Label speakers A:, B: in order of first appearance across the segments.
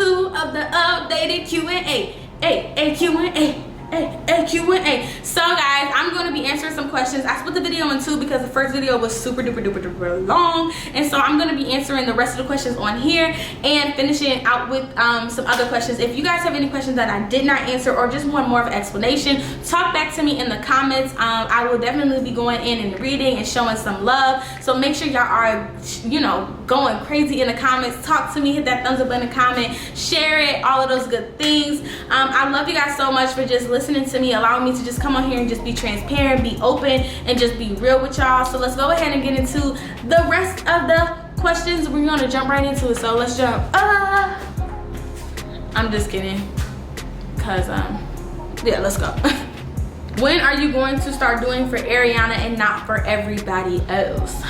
A: 2 of the updated Q&A. Q&A. Q&A. So guys, I'm going to be answering some questions. I split the video in 2 because the first video was super duper long, and so I'm going to be answering the rest of the questions on here and finishing out with some other questions. If you guys have any questions that I did not answer or just want more of an explanation, talk back to me in the comments. I will definitely be going in and reading and showing some love, so make sure y'all are, you know, going crazy in the comments. Talk to me, hit that thumbs up in the comment, share it, all of those good things. I love you guys so much for just listening to me, allowing me to just come on here and just be transparent, be open, and just be real with y'all. So let's go ahead and get into the rest of the questions. We're gonna jump right into it, so let's jump. I'm just kidding, cause yeah, let's go. When are you going to start doing for Ariana and not for everybody else?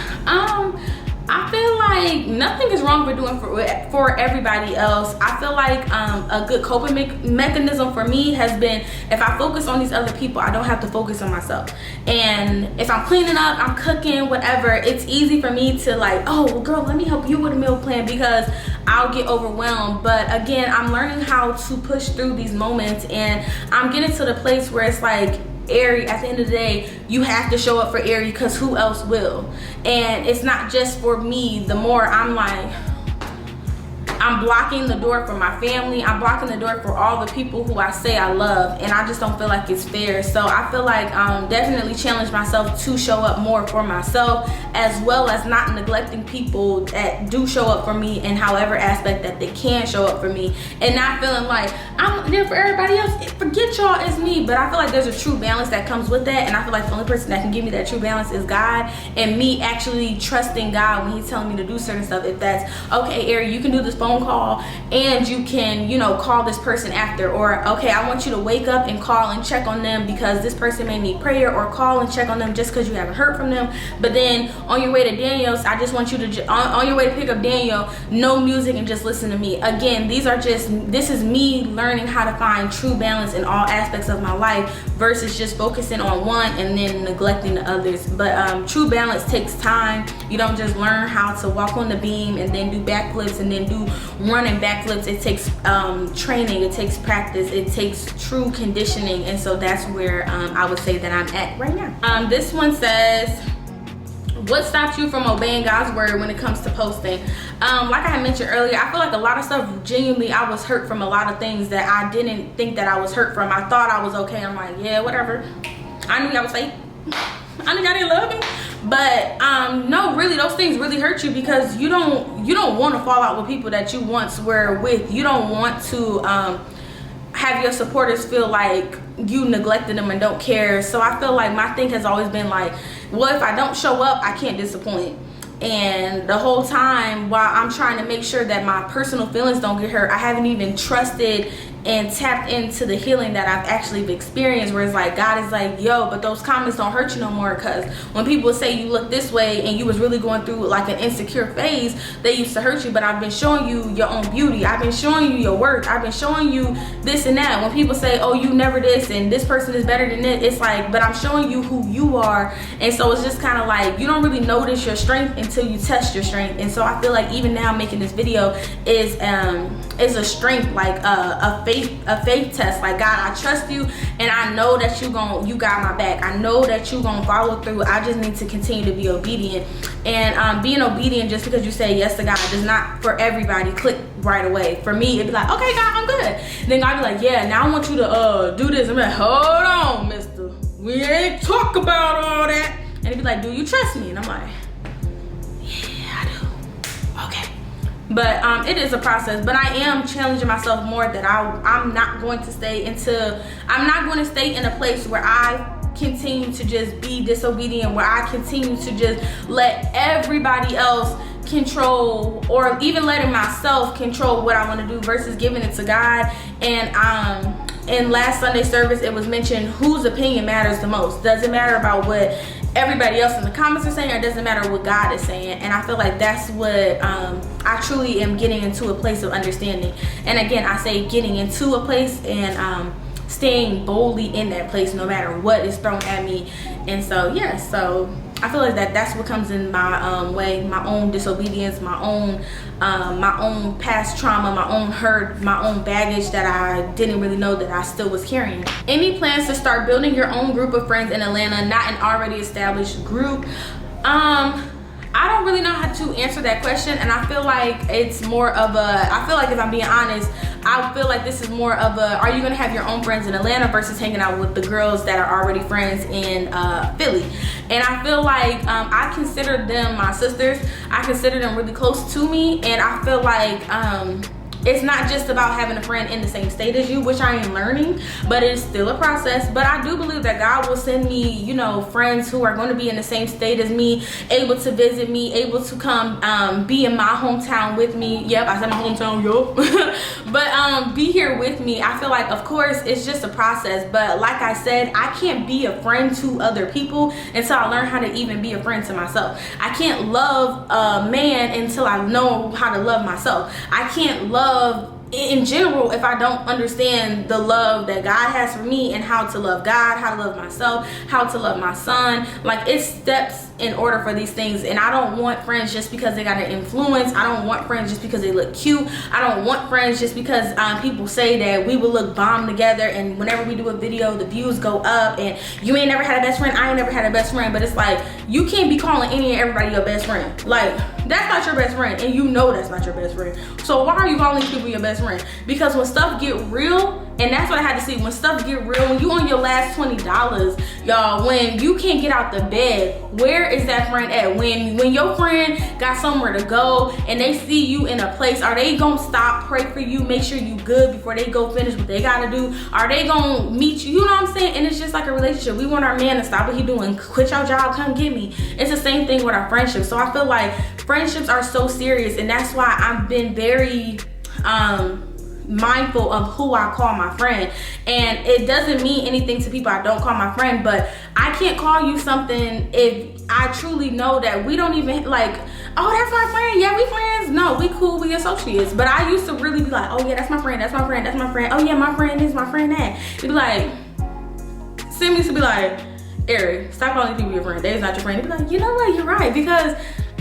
A: I feel like nothing is wrong with doing for everybody else. I feel like a good coping mechanism for me has been, if I focus on these other people, I don't have to focus on myself. And if I'm cleaning up, I'm cooking, whatever, it's easy for me to like, oh, well, girl, let me help you with a meal plan, because I'll get overwhelmed. But again, I'm learning how to push through these moments, and I'm getting to the place where it's like, Airi, at the end of the day, you have to show up for Airi, because who else will? And it's not just for me. The more I'm like, I'm blocking the door for my family, I'm blocking the door for all the people who I say I love, and I just don't feel like it's fair. So I feel like definitely challenge myself to show up more for myself, as well as not neglecting people that do show up for me in however aspect that they can show up for me, and not feeling like I'm there for everybody else. Forget y'all, it's me. But I feel like there's a true balance that comes with that, and I feel like the only person that can give me that true balance is God, and me actually trusting God when he's telling me to do certain stuff. If that's, okay, Airi, you can do this phone call and you can, you know, call this person after, or okay, I want you to wake up and call and check on them because this person may need prayer, or call and check on them just because you haven't heard from them. But then on your way to Daniel's, I just want you to on your way to pick up Daniel, no music and just listen to me. Again, this is me learning how to find true balance in all aspects of my life versus just focusing on one and then neglecting the others. But true balance takes time. You don't just learn how to walk on the beam and then do backflips and then do running backflips. It takes training, it takes practice, it takes true conditioning, and so that's where I would say that I'm at right now. This one says, what stops you from obeying God's word when it comes to posting? Like I had mentioned earlier, I feel like a lot of stuff, genuinely, I was hurt from a lot of things that I didn't think that I was hurt from. I thought I was okay. I'm like, yeah, whatever. I knew I was fake. I knew God didn't love me. But no, really, those things really hurt you, because you don't want to fall out with people that you once were with. You don't want to have your supporters feel like you neglected them and don't care. So I feel like my thing has always been like, well, if I don't show up, I can't disappoint. And the whole time while I'm trying to make sure that my personal feelings don't get hurt, I haven't even trusted and tapped into the healing that I've actually experienced, where it's like God is like, yo, but those comments don't hurt you no more, because when people say you look this way and you was really going through like an insecure phase, they used to hurt you. But I've been showing you your own beauty, I've been showing you your worth, I've been showing you this and that. When people say, oh, you never this and this person is better than it, it's like, but I'm showing you who you are. And so it's just kind of like, you don't really notice your strength until you test your strength. And so I feel like even now making this video is a strength, like a faith test. Like, God, I trust you, and I know that you got my back. I know that you gonna follow through. I just need to continue to be obedient. And being obedient just because you say yes to God does not for everybody click right away. For me, it'd be like, okay, God, I'm good. And then God be like, yeah, now I want you to do this. I'm like, hold on, mister, we ain't talk about all that. And he'd be like, do you trust me? And I'm like, yeah, I do. Okay. But it is a process. But I am challenging myself more that I'm not going to stay in a place where I continue to just be disobedient, where I continue to just let everybody else control, or even letting myself control what I want to do versus giving it to God. And in last Sunday service, it was mentioned whose opinion matters the most. Doesn't matter about what everybody else in the comments are saying, or doesn't matter what God is saying. And I feel like that's what I truly am getting into a place of understanding. And again, I say getting into a place and staying boldly in that place no matter what is thrown at me. And so yeah, so I feel like that's what comes in my way, my own disobedience, my own past trauma, my own hurt, my own baggage that I didn't really know that I still was carrying. Any plans to start building your own group of friends in Atlanta, not an already established group? I don't really know how to answer that question, and I feel like it's more of a, I feel like if I'm being honest, I feel like this is more of a, are you gonna have your own friends in Atlanta versus hanging out with the girls that are already friends in Philly? And I feel like I consider them my sisters. I consider them really close to me, and I feel like it's not just about having a friend in the same state as you, which I am learning, but it's still a process. But I do believe that God will send me, you know, friends who are going to be in the same state as me, able to visit me, able to come be in my hometown with me. Yep, I said my hometown, yo. But be here with me. I feel like, of course, it's just a process. But like I said, I can't be a friend to other people until I learn how to even be a friend to myself. I can't love a man until I know how to love myself. I can't love in general if I don't understand the love that God has for me and how to love God, how to love myself, how to love my son. Like, it's steps in order for these things. And I don't want friends just because they got an influence. I don't want friends just because they look cute. I don't want friends just because people say that we will look bomb together, and whenever we do a video the views go up, and you ain't never had a best friend, I ain't never had a best friend. But it's like, you can't be calling any and everybody your best friend. Like, that's not your best friend, and you know that's not your best friend. So why are you calling these people your best friend? Because when stuff get real, and that's what I had to see, when stuff get real, when you on your last $20, y'all, when you can't get out the bed, where is that friend at? When your friend got somewhere to go and they see you in a place, are they gonna stop, pray for you, make sure you good before they go finish what they gotta do? Are they gonna meet you? You know what I'm saying? And it's just like a relationship. We want our man to stop what he doing, quit your job, come get me. It's the same thing with our friendships. So I feel like friendships are so serious, and that's why I've been very mindful of who I call my friend. And it doesn't mean anything to people I don't call my friend, but I can't call you something if I truly know that we don't even, like, oh, that's my friend, yeah, we friends. No, we cool, we associates. But I used to really be like, oh yeah, that's my friend, that's my friend, that's my friend. Oh yeah, my friend is my friend that. It'd be like, Sim used to be like, Airi, stop calling people your friend. They's not your friend. They'd be like, you know what, you're right, because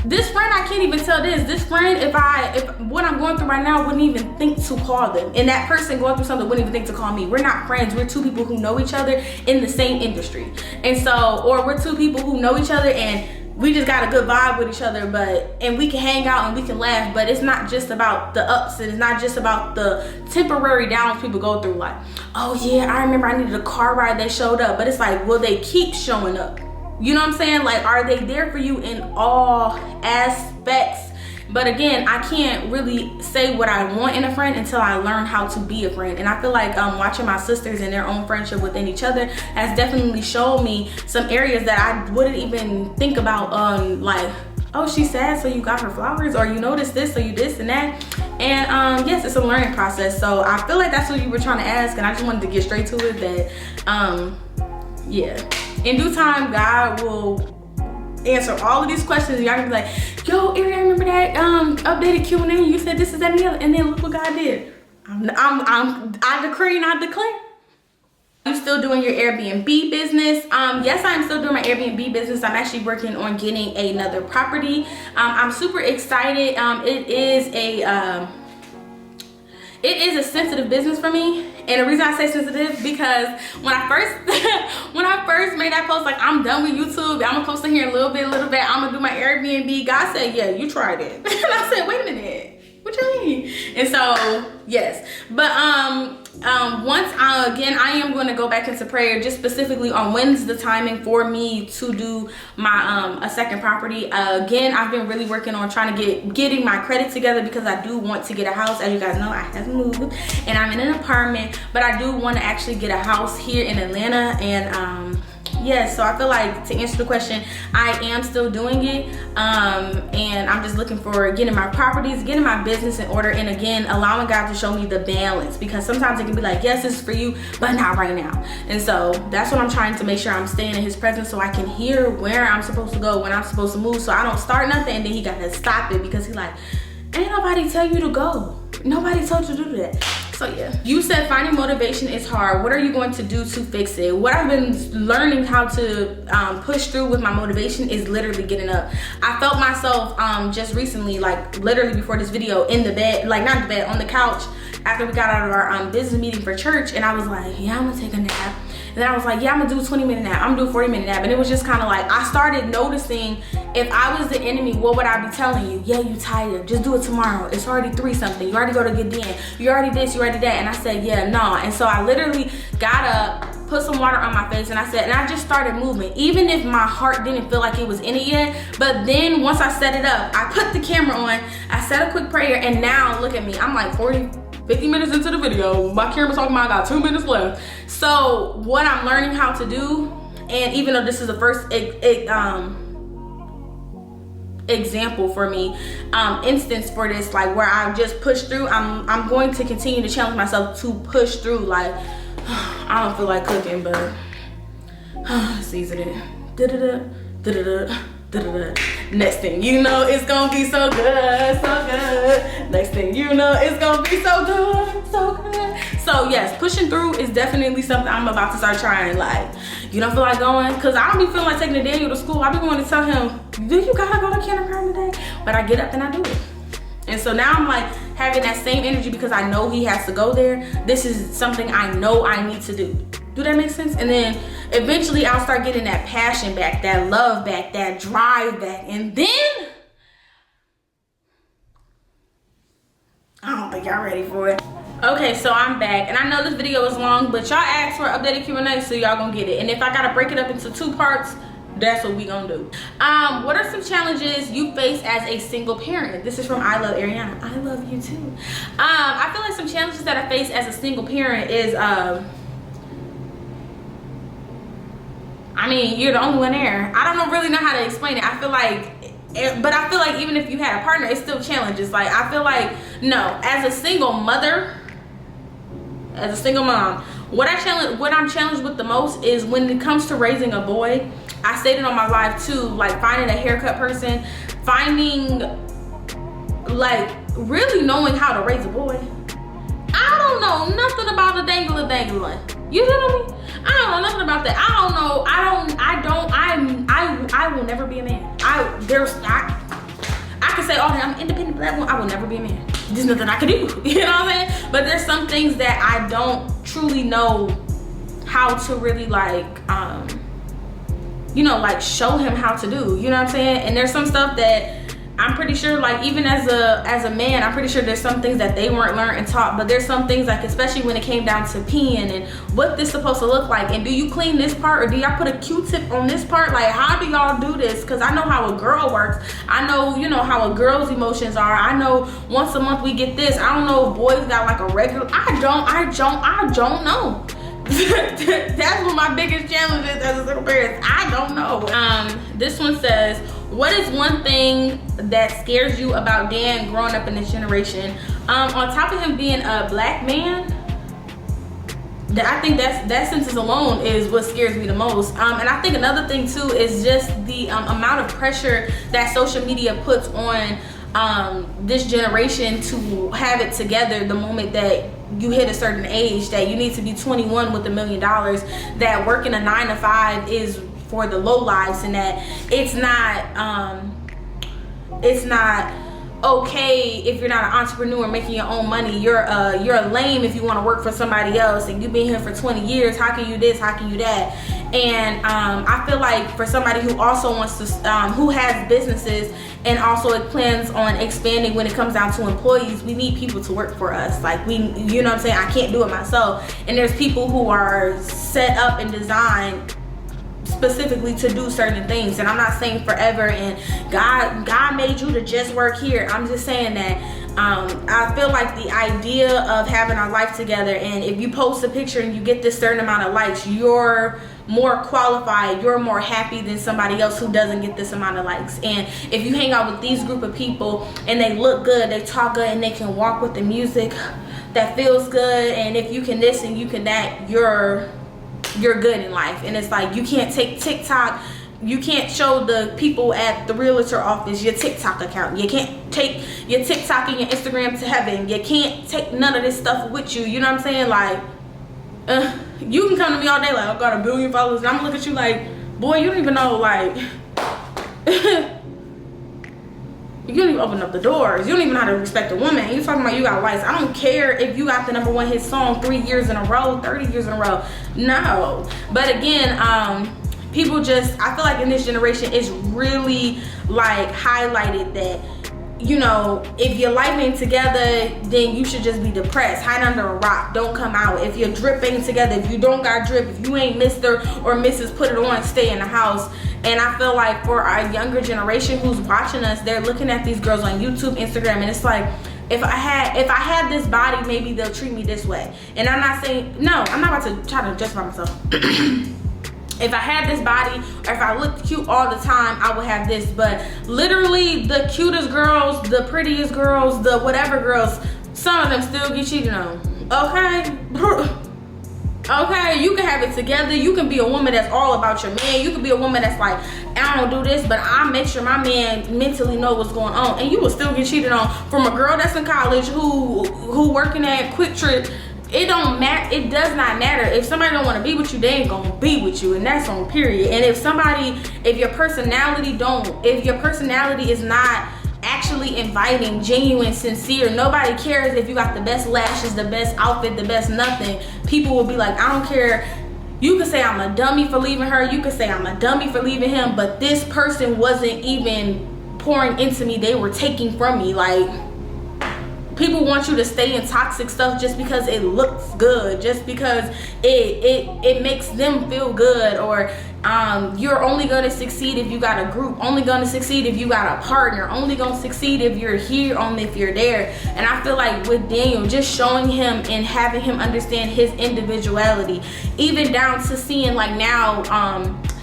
A: this friend, I can't even tell this friend, if what I'm going through right now, wouldn't even think to call them. And that person going through something wouldn't even think to call me. We're not friends. We're two people who know each other in the same industry. And so, or we're two people who know each other and we just got a good vibe with each other, and we can hang out and we can laugh. But it's not just about the ups, and it's not just about the temporary downs people go through. Like, oh yeah, I remember I needed a car ride, they showed up. But it's like, will they keep showing up? You know what I'm saying? Like, are they there for you in all aspects? But again, I can't really say what I want in a friend until I learn how to be a friend. And I feel like watching my sisters and their own friendship within each other has definitely shown me some areas that I wouldn't even think about, like, oh, she's sad, so you got her flowers, or you noticed this, so you this and that. And yes, it's a learning process. So I feel like that's what you were trying to ask, and I just wanted to get straight to it, that yeah, in due time, God will answer all of these questions. Y'all gonna be like, yo, Airi, I remember that updated Q&A. You said this is that and the other, and then look what God did. I decree and I declare. You still doing your Airbnb business? Yes, I'm still doing my Airbnb business. I'm actually working on getting another property. I'm super excited. It is a sensitive business for me. And the reason I say sensitive, because when I first made that post, like, I'm done with YouTube, I'm gonna post in here a little bit, I'm gonna do my Airbnb, God said, yeah, you tried it. And I said, wait a minute, what you mean? And so, yes. But once I am going to go back into prayer, just specifically on when's the timing for me to do my a second property. Again, I've been really working on trying to getting my credit together, because I do want to get a house. As you guys know, I haven't moved and I'm in an apartment, but I do want to actually get a house here in Atlanta. And yes, so I feel like, to answer the question, I am still doing it, and I'm just looking for getting my properties, getting my business in order, and again, allowing God to show me the balance, because sometimes it can be like, yes, this is for you, but not right now. And so that's what I'm trying to make sure I'm staying in his presence, so I can hear where I'm supposed to go, when I'm supposed to move, so I don't start nothing and then he got to stop it, because he like, ain't nobody tell you to go, nobody told you to do that. So yeah, you said finding motivation is hard. What are you going to do to fix it? What I've been learning how to push through with my motivation is literally getting up. I felt myself just recently, like literally before this video, in the bed, like not in the bed, on the couch after we got out of our business meeting for church, and I was like, yeah, I'm gonna take a nap. And then I was like, yeah, I'm gonna do a 20-minute nap. I'm gonna do a 40-minute nap. And it was just kind of like, I started noticing, if I was the enemy, what would I be telling you? Yeah, you tired. Just do it tomorrow. It's already 3 something. You already go to get in. You already this, you already that. And I said, yeah, no. And so I literally got up, put some water on my face, and I just started moving. Even if my heart didn't feel like it was in it yet. But then once I set it up, I put the camera on, I said a quick prayer, and now look at me. I'm like 50 minutes into the video. My camera's talking about I got 2 minutes left. So what I'm learning how to do, and even though this is the first example for me, instance for this, like where I just pushed through, I'm going to continue to challenge myself to push through. Like, I don't feel like cooking, but season it. Next thing you know, it's gonna be so good, so good. Next thing you know, it's gonna be so good, so good. So yes, pushing through is definitely something I'm about to start trying. Like, you don't feel like going? Cause I don't be feeling like taking the Daniel to school. I be wanting to tell him, do you gotta go to kindergarten today? But I get up and I do it. And so now I'm like having that same energy because I know he has to go there. This is something I know I need to do. Do that make sense? And then eventually I'll start getting that passion back, that love back, that drive back. And then, I don't think y'all ready for it. Okay, so I'm back. And I know this video is long, but y'all asked for an updated Q&A, so y'all gonna get it. And if I gotta break it up into 2 parts, that's what we gonna do. What are some challenges you face as a single parent? This is from I Love Ariana. I love you too. I feel like some challenges that I face as a single parent is, I mean, you're the only one there. I don't really know how to explain it. I feel like, but I feel like even if you had a partner, it's still challenges. Like, I feel like, no, as a single mother, as a single mom, what I'm challenged with the most is when it comes to raising a boy. I stated on my live too, like finding a haircut person, finding, like, really knowing how to raise a boy. I don't know nothing about the dangling. You feel me? I don't know nothing about that. I don't know. I will never be a man. I can say, oh, I'm an independent black woman. I will never be a man. There's nothing I can do. You know what I'm saying? But there's some things that I don't truly know how to really like, you know, like show him how to do. You know what I'm saying? And there's some stuff that I'm pretty sure, like, even as a man, I'm pretty sure there's some things that they weren't learned and taught, but there's some things, like, especially when it came down to peeing and what this supposed to look like, and do you clean this part, or do y'all put a Q-tip on this part? Like, how do y'all do this? Because I know how a girl works. I know, you know, how a girl's emotions are. I know once a month we get this. I don't know if boys got like a regular, I don't know. That's one of my biggest challenges as a single parent. I don't know. This one says, what is one thing that scares you about Dan growing up in this generation? On top of him being a black man, I think that sentence alone is what scares me the most. And I think another thing too is just the amount of pressure that social media puts on this generation to have it together the moment that you hit a certain age, that you need to be 21 with $1 million, that working a 9-to-5 is for the low lives, and that it's not okay if you're not an entrepreneur making your own money. You're a lame if you want to work for somebody else, and you've been here for 20 years. How can you this? How can you that? And I feel like for somebody who also wants to, who has businesses and also plans on expanding when it comes down to employees, we need people to work for us. Like, you know what I'm saying? I can't do it myself. And there's people who are set up and designed specifically to do certain things. And I'm not saying forever and God made you to just work here. I'm just saying that I feel like the idea of having our life together, and if you post a picture and you get this certain amount of likes, you're more qualified, you're more happy than somebody else who doesn't get this amount of likes. And if you hang out with these group of people and they look good, they talk good, and they can walk with the music that feels good, and if you can this and you can that, you're good in life. And it's like, you can't take TikTok You can't show the people at the realtor office your TikTok account. You can't take your TikTok and your Instagram to heaven. You can't take none of this stuff with you. You know what I'm saying? Like, you can come to me all day like, I've got 1 billion followers, and I'm gonna look at you like, boy, you don't even know, like, you don't even open up the doors. You don't even know how to respect a woman. You talking about you got likes. I don't care if you got the #1 hit song 3 years in a row, 30 years in a row. No. But again, people just, I feel like in this generation, it's really like highlighted that, you know, if your life ain't together, then you should just be depressed. Hide under a rock. Don't come out. If your drip ain't together, if you don't got drip, if you ain't Mr. or Mrs. Put it on, stay in the house. And I feel like for our younger generation who's watching us, they're looking at these girls on YouTube, Instagram, and it's like, if I had this body, maybe they'll treat me this way. And I'm not saying, no, I'm not about to try to justify myself. If I had this body, or if I looked cute all the time, I would have this. But literally, the cutest girls, the prettiest girls, the whatever girls, some of them still get cheated on. Okay? Okay, you can have it together. You can be a woman that's all about your man. You can be a woman that's like, I don't do this, but I make sure my man mentally know what's going on. And you will still get cheated on from a girl that's in college who working at Quick Trip. It don't matter. It does not matter. If somebody don't want to be with you, they ain't gonna be with you, and that's on period. And if your personality is not actually inviting, genuine, sincere, nobody cares if you got the best lashes, the best outfit, the best nothing. People will be like, I don't care. You can say I'm a dummy for leaving her. You can say I'm a dummy for leaving him. But this person wasn't even pouring into me. They were taking from me. Like, people want you to stay in toxic stuff just because it looks good, just because it makes them feel good, or you're only going to succeed if you got a group, only going to succeed if you got a partner, only going to succeed if you're here, only if you're there. And I feel like with Daniel, just showing him and having him understand his individuality, even down to seeing like now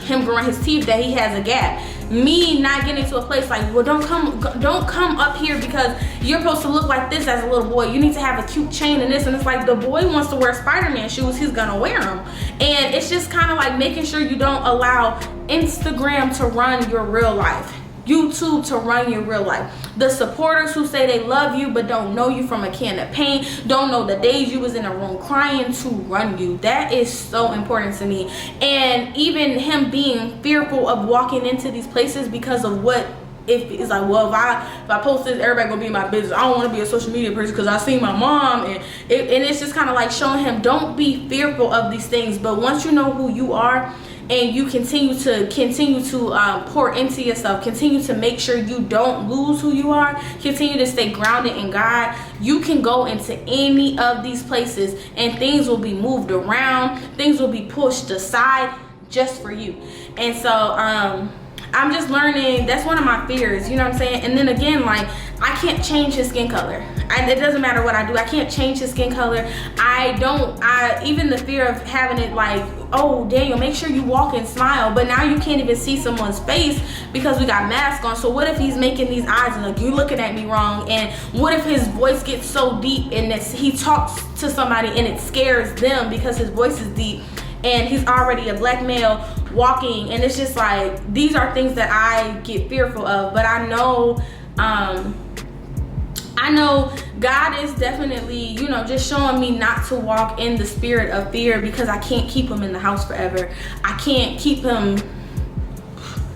A: him growing his teeth, that he has a gap. Me not getting to a place like, well, don't come up here because you're supposed to look like this as a little boy. You need to have a cute chain and this, and it's like, the boy wants to wear Spider-Man shoes, he's gonna wear them. And it's just kind of like making sure you don't allow Instagram to run your real life, YouTube to run your real life. The supporters who say they love you but don't know you from a can of paint, don't know the days you was in a room crying, to run you. That is so important to me. And even him being fearful of walking into these places because of what, if it's like, well, if I post this, everybody gonna be in my business. I don't want to be a social media person because I seen my mom, and it's just kind of like showing him, don't be fearful of these things. But once you know who you are, and you continue to pour into yourself, continue to make sure you don't lose who you are, continue to stay grounded in God, you can go into any of these places and things will be moved around, things will be pushed aside just for you. And so I'm just learning, that's one of my fears, you know what I'm saying? And then again, like, I can't change his skin color. It doesn't matter what I do, I can't change his skin color. Even the fear of having it like, oh, Daniel, make sure you walk and smile, but now you can't even see someone's face because we got masks on. So what if he's making these eyes and like, you looking at me wrong? And what if his voice gets so deep and he talks to somebody and it scares them because his voice is deep, and he's already a black male walking? And it's just like, these are things that I get fearful of. But I know God is definitely, you know, just showing me not to walk in the spirit of fear, because I can't keep him in the house forever. I can't keep him,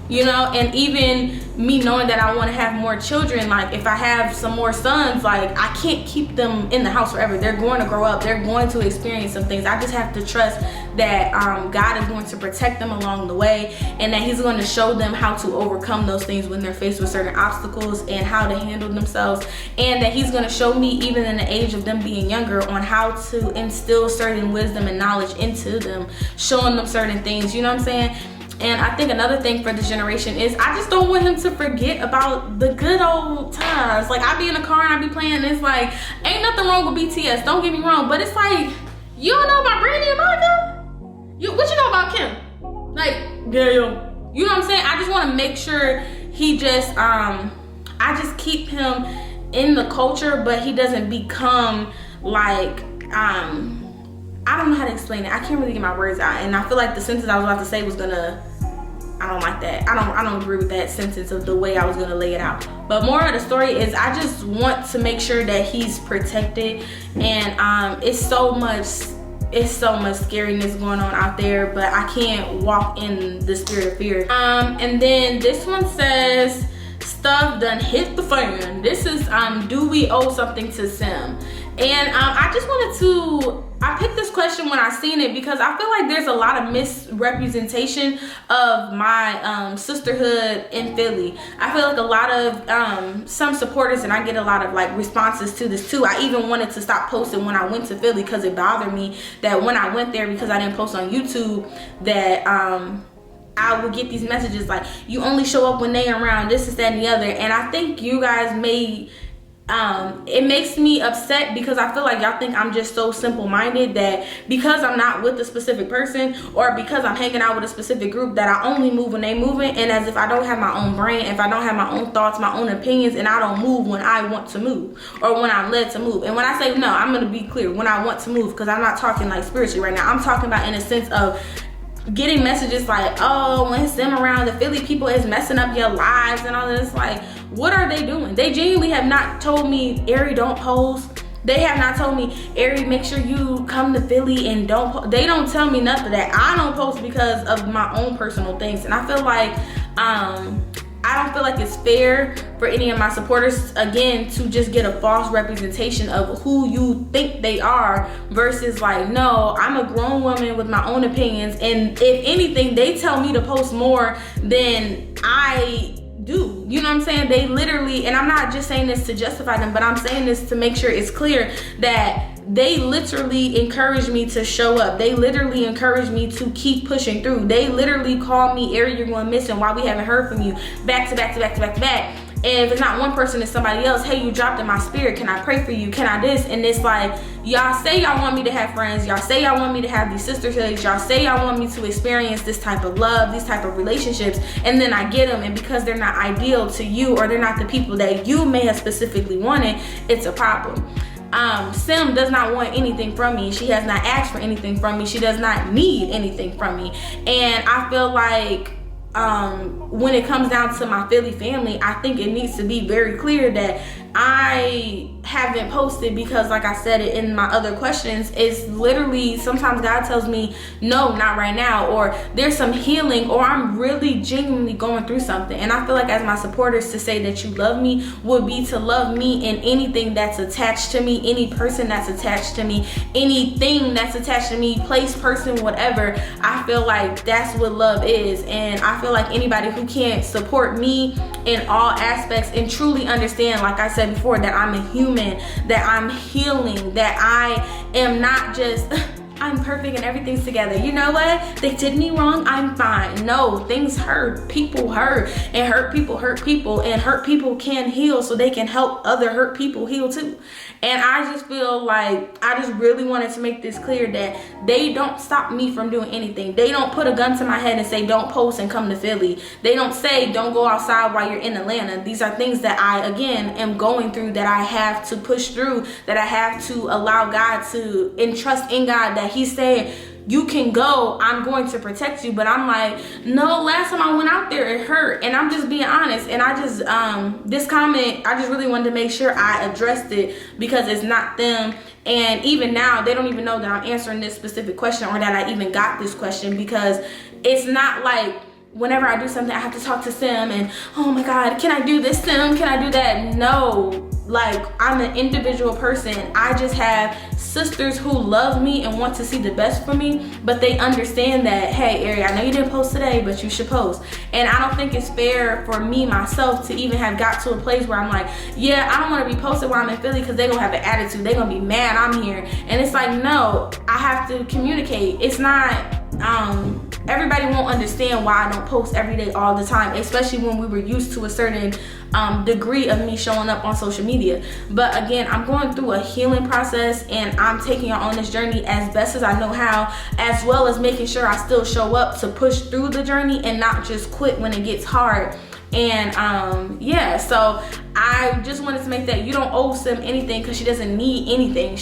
A: you know. And even me knowing that I want to have more children, like if I have some more sons, like I can't keep them in the house forever. They're going to grow up, they're going to experience some things. I just have to trust that God is going to protect them along the way, and that he's going to show them how to overcome those things when they're faced with certain obstacles and how to handle themselves, and that he's going to show me, even in the age of them being younger, on how to instill certain wisdom and knowledge into them, showing them certain things, you know what I'm saying? And I think another thing for this generation is, I just don't want him to forget about the good old times. Like, I be in the car and I be playing, and it's like, ain't nothing wrong with BTS, don't get me wrong, but it's like, you don't know about Brandy and Monica? What you know about Kim? Like, yeah, yo. You know what I'm saying? I just want to make sure he just, I just keep him in the culture, but he doesn't become like, I don't know how to explain it. I can't really get my words out, and I feel like the sentence I was about to say was gonna I don't like that. I don't agree with that sentence of the way I was gonna lay it out. But more of the story is I just want to make sure that he's protected, and it's so much scariness going on out there, but I can't walk in the spirit of fear. And then this one says, stuff done hit the fan. This is do we owe something to Sim? And I just wanted to, I picked this question when I seen it because I feel like there's a lot of misrepresentation of my sisterhood in Philly. I feel like a lot of some supporters, and I get a lot of like responses to this too. I even wanted to stop posting when I went to Philly because it bothered me that when I went there, because I didn't post on YouTube, that I would get these messages like, you only show up when they around, this, that, and the other. And I think you guys may, it makes me upset because I feel like y'all think I'm just so simple-minded that because I'm not with a specific person or because I'm hanging out with a specific group that I only move when they moving, and as if I don't have my own brain, if I don't have my own thoughts, my own opinions, and I don't move when I want to move or when I'm led to move. And when I say no, I'm going to be clear, when I want to move, because I'm not talking like spiritually right now. I'm talking about in a sense of getting messages like, oh, when Sim around, the Philly people is messing up your lives and all this. Like, what are they doing? They genuinely have not told me, Airi, don't post. They have not told me, Airi, make sure you come to Philly and don't post. They don't tell me nothing of that. I don't post because of my own personal things. And I feel like I don't feel like it's fair for any of my supporters, again, to just get a false representation of who you think they are versus like, no, I'm a grown woman with my own opinions, and if anything, they tell me to post more than I do. You know what I'm saying? They literally, and I'm not just saying this to justify them, but I'm saying this to make sure it's clear that they literally encourage me to show up. They literally encourage me to keep pushing through. They literally call me, Airi, you're going missing. Why we haven't heard from you? Back to back to back to back to back. And if it's not one person, it's somebody else. Hey, you dropped in my spirit. Can I pray for you? Can I this? And it's like, y'all say y'all want me to have friends. Y'all say y'all want me to have these sisterhoods. Y'all say y'all want me to experience this type of love, these type of relationships. And then I get them. And because they're not ideal to you, or they're not the people that you may have specifically wanted, it's a problem. Sim does not want anything from me. She has not asked for anything from me. She does not need anything from me. And I feel like when it comes down to my Philly family, I think it needs to be very clear that I haven't posted because, like I said it in my other questions, it's literally sometimes God tells me, no, not right now, or there's some healing, or I'm really genuinely going through something. And I feel like as my supporters, to say that you love me would be to love me in anything that's attached to me, any person that's attached to me, anything that's attached to me, place, person, whatever. I feel like that's what love is. And I feel like anybody who can't support me in all aspects and truly understand, like I said before, that I'm a human, that I'm healing, that I am not just I'm perfect and everything's together. You know what? They did me wrong, I'm fine. No, things hurt. People hurt. And hurt people hurt people. And hurt people can heal so they can help other hurt people heal too. And I just feel like I just really wanted to make this clear that they don't stop me from doing anything. They don't put a gun to my head and say, don't post and come to Philly. They don't say, don't go outside while you're in Atlanta. These are things that I, again, am going through, that I have to push through, that I have to allow God to entrust in God, that He's saying, you can go, I'm going to protect you. But I'm like, no, last time I went out there, it hurt. And I'm just being honest. And I just, this comment, I just really wanted to make sure I addressed it because it's not them. And even now, they don't even know that I'm answering this specific question or that I even got this question, because it's not like whenever I do something, I have to talk to Sim and, oh my God, can I do this, Sim? Can I do that? No, like, I'm an individual person. I just have sisters who love me and want to see the best for me, but they understand that, hey, Airi, I know you didn't post today, but you should post. And I don't think it's fair for me, myself, to even have got to a place where I'm like, yeah, I don't want to be posted while I'm in Philly because they're going to have an attitude. They're going to be mad I'm here. And it's like, no, I have to communicate. It's not, everybody won't understand why I don't post every day all the time, especially when we were used to a certain degree of me showing up on social media. But again, I'm going through a healing process, and I'm taking y'all on this journey as best as I know how, as well as making sure I still show up to push through the journey and not just quit when it gets hard. And yeah, so I just wanted to make that you don't owe Sim anything, because she doesn't need anything.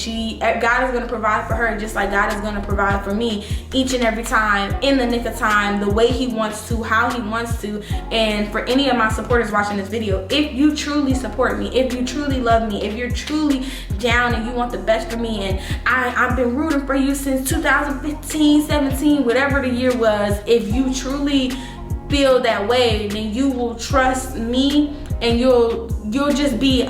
A: God is going to provide for her just like God is going to provide for me each and every time, in the nick of time, the way he wants to, how he wants to. And for any of my supporters watching this video, if you truly support me, if you truly love me, if you're truly down and you want the best for me, and I've been rooting for you since 2015, 17, whatever the year was, if you truly feel that way, then you will trust me, and you'll just be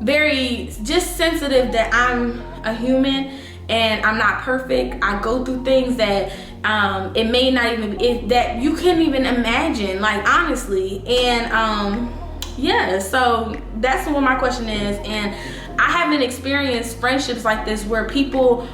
A: very just sensitive that I'm a human and I'm not perfect. I go through things that it may not even that you couldn't even imagine, like, honestly. And yeah, so that's what my question is. And I haven't experienced friendships like this where people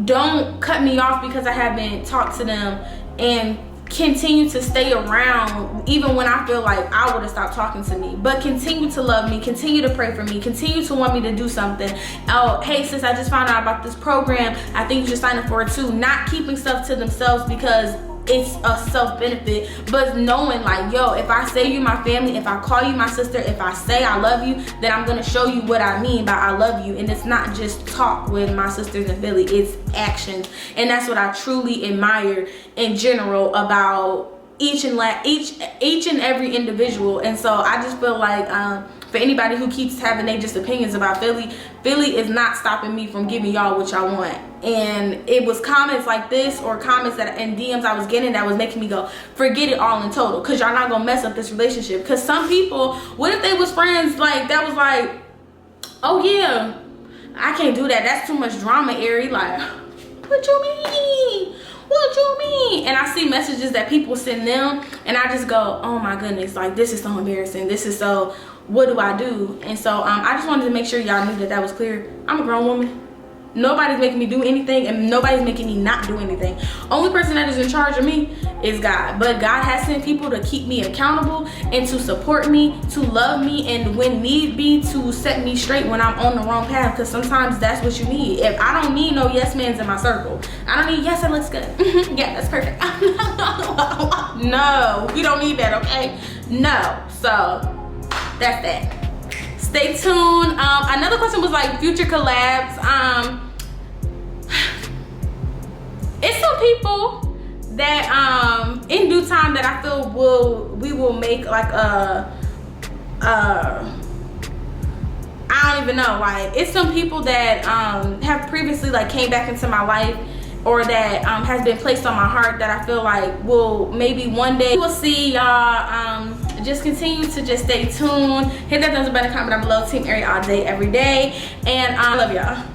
A: don't cut me off because I haven't talked to them, and continue to stay around even when I feel like I would have stopped talking to me, but continue to love me, continue to pray for me, continue to want me to do something. Oh, hey sis, I just found out about this program, I think you should sign up for it too. Not keeping stuff to themselves because it's a self-benefit, but knowing like, yo, if I say you my family, if I call you my sister, if I say I love you, then I'm gonna show you what I mean by I love you. And it's not just talk with my sisters in Philly, it's actions. And that's what I truly admire in general about each and every individual. And so I just feel like for anybody who keeps having their just opinions about Philly is not stopping me from giving y'all what y'all want. And it was comments like this, or comments that and DMs I was getting, that was making me go, forget it all in total, because y'all not gonna mess up this relationship. Because some people, what if they was friends like that, was like, oh yeah, I can't do that, that's too much drama, Airi. Like, what you mean? What you mean? And I see messages that people send them, and I just go, oh my goodness, like, this is so embarrassing, this is so, what do I do? And so I just wanted to make sure y'all knew that was clear. I'm a grown woman. Nobody's making me do anything, and nobody's making me not do anything. Only person that is in charge of me is God. But God has sent people to keep me accountable and to support me, to love me, and when need be, to set me straight when I'm on the wrong path. Because sometimes that's what you need. If I don't need no yes mans in my circle. I don't need, yes, it looks good. Yeah, that's perfect. No, we don't need that, okay? No. So that's that. Stay tuned. Another question was like future collabs. It's some people that in due time that I feel we will make like I don't even know, like, it's some people that have previously like came back into my life, or that has been placed on my heart, that I feel like will maybe one day we'll see y'all. Just continue to just stay tuned. Hit that thumbs up button, comment down below. Team Airi all day, every day. And I love y'all.